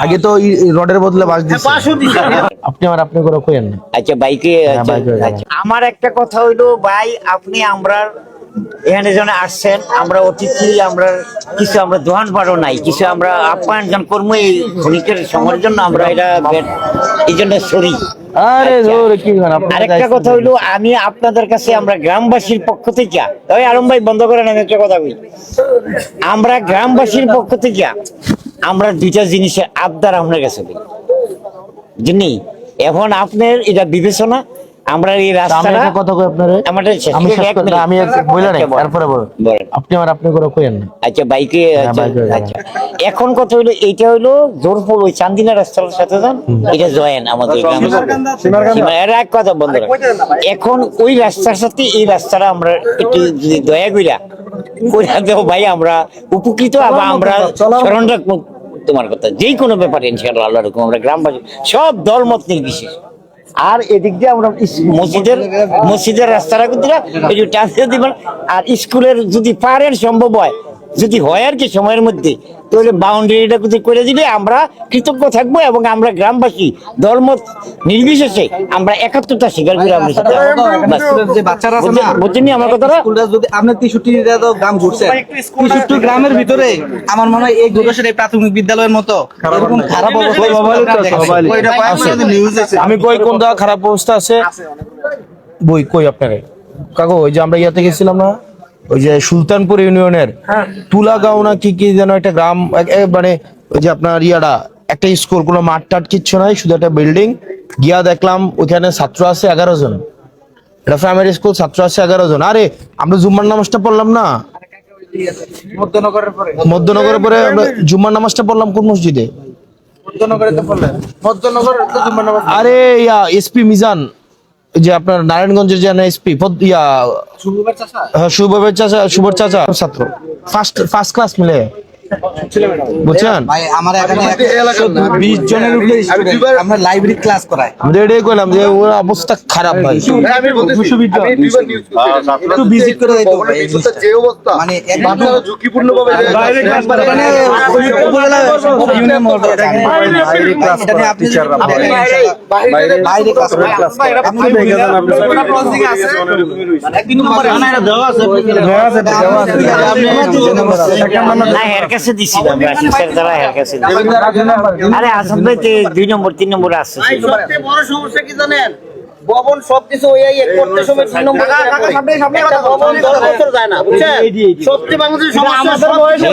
আগে তো রডের বদলে বাঁশ দিছে আপনি আপনি করে কইেন না। আচ্ছা বাইকে আমার একটা কথা হইলো ভাই, আপনি আমরা এখানে যখন আসছেন, আমরা অতিথি, আমরা কিছু আমরা দোহান পাড়ো নাই, কিছু আমরা আপ্যায়ন যখন করবো এই ক্ষণিকের সময়ের জন্য আমরা এটা এই জন্য সরি। আরেকটা কথা হইলো, আমি আপনাদের কাছে আমরা গ্রামবাসীর পক্ষ থেকে, ওই আলম ভাই বন্ধ করেন, আমি একটা কথা বলি, আমরা গ্রামবাসীর পক্ষ থেকে আমরা দুইটা জিনিসের আবদার আপনার কাছে দিই যিনি এখন আপনার এটা বিবেচনা, আমরা এই রাস্তাটা কথা কই আপনারে আমি বইলা নাই তারপরে বলেন আপনি আপনি করে কইেন না। আচ্ছা বাইকে আচ্ছা এখন কথা হইলো, এইটা হইলো জোরফল ওই চান্দিনা রাস্তার সাথে যান, এটা জয়েন আমাদের গ্রামের এক কথা বন্ধ। এখন ওই রাস্তার সাথে এই রাস্তাটা আমরা একটু যদি দয়া কইরা দেও ভাই, আমরা উপকৃত আবার আমরা স্মরণ রাখবো তোমার কথা যেই কোনো ব্যাপারে ইনশাআল্লাহ। আল্লাহ রকম আমরা গ্রামবাসী সব দলমত নির্বিশেষ, আর এদিক দিয়ে আমরা মসজিদের রাস্তাটা একটু টানতে দিবেন, আর স্কুলের যদি পারেন সম্ভব হয়, যদি হয় আর কি সময়ের মধ্যে, তাহলে বাউন্ডারিটা করে দিলে আমরা কৃতজ্ঞ থাকবো, এবং আমরা গ্রামবাসী দলমত নির্বিশেষে আমরা একাত্মতা স্বীকার করে আমরা বুঝছেন আমার কথাটা। যদি আপনি 63 গ্রাম ঘুরছেন, 63 গ্রামের ভিতরে আমার মনে হয় এই গোদাসের এই প্রাথমিক বিদ্যালয়ের মতো এরকম খারাপ অবস্থা আমি কই কোন জায়গা খারাপ অবস্থা আছে বই কই আপনারে কাকু। ওই যে আমরা ইয়াতে গেছিলাম না, ওই যে সুলতানপুর ইউনিয়নের তুলাগাঁও না কি কি যেন একটা গ্রাম, মানে ওই যে আপনার ইয়াটা একটা স্কুল, কোনো মাঠ টাট কিচ্ছু নাই, শুধু একটা বিল্ডিং। গিয়া দেখলাম ওইখানে ছাত্র আছে 11 জন, এটা প্রাইমারি স্কুল, ছাত্র আছে 11 জন। আরে আমরা জুম্মার নামাজটা পড়লাম না মধ্যনগরের পরে, আমরা জুম্মার নামাজটা পড়লাম কোন মসজিদে? আরে ইয়া এসপি মিজান, যে আপনার নারায়ণগঞ্জের যে এসপি শুভবের চাচা ছাত্র, ফার্স্ট ক্লাস মিলে, বুঝছেন ভাই আমার এখানে 20 জনের উপরে স্টুডেন্ট, আমরা লাইব্রেরি ক্লাস করাই। আমরা এটাই কইলাম যে ওর অবস্থা খারাপ ভাই, একটু ভিজিট করে যাইতো ভাই, যে অবস্থা মানে একদম ঝুঁকিপূর্ণ ভাবে বাইরে ক্লাস করে, মানে উপজেলা ইউনিয়ন মহল বাইরে ক্লাস করে টিচাররা বাইরে ক্লাস করে। আপনি দেখে দেন, আপনি ক্লোজিং আছে একদিন নম্বরে আনাইরা দেওয়া আছে আপনি না এর কাছে দিছি না, স্যার দ্বারা এর কাছে। আরে আসাদ ভাই 2 নম্বর 3 নম্বর আছে। সবচেয়ে বড় সমস্যা কি জানেন, ভবন সবকিছু ওই করতে সময় 3 নম্বর ভবন 10 বছর যায় না, বুঝছেন? সবচেয়ে বাংলাদেশের সমস্যা আমাদের বয়সে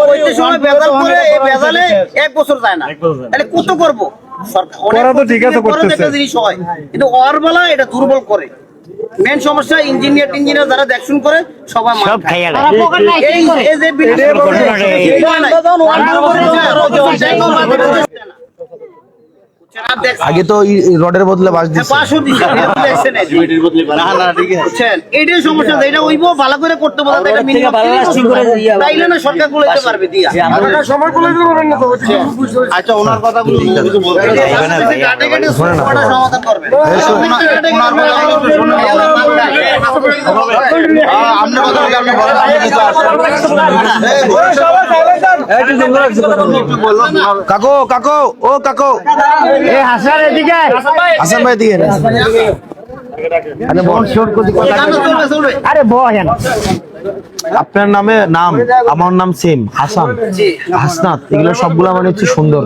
করতে সময় বেজাল করে, এই বেজালে 1 বছর যায় না, তাহলে কত করব? সরকার ওরা তো ঠিক আছে করতেছে, একটা জিনিস হয় কিন্তু ওরবেলা এটা দুর্বল করে। মেন সমস্যা ইঞ্জিনিয়ার যারা দেখশুন করে সবাই সব খাইয়া এই যে আগে তো রডের বদলে বাঁশ দিছে, এটাই সমস্যা, এটা ওইব ভালো করে করতে বলতে তাইলে না সরকার গুলোতে পারবে দিয়া সময় গুলোতে পারবেন না তো। আচ্ছা ওনার কথা সমাধান করবে কাকু কাকু ও কাকু হাসান এদিকে, হাসান ভাই দিকে আরে বহেন। আপনার নাম আমার নাম সেম হাসান হাসনাত, এগুলো সবগুলা মানে হচ্ছে সুন্দর।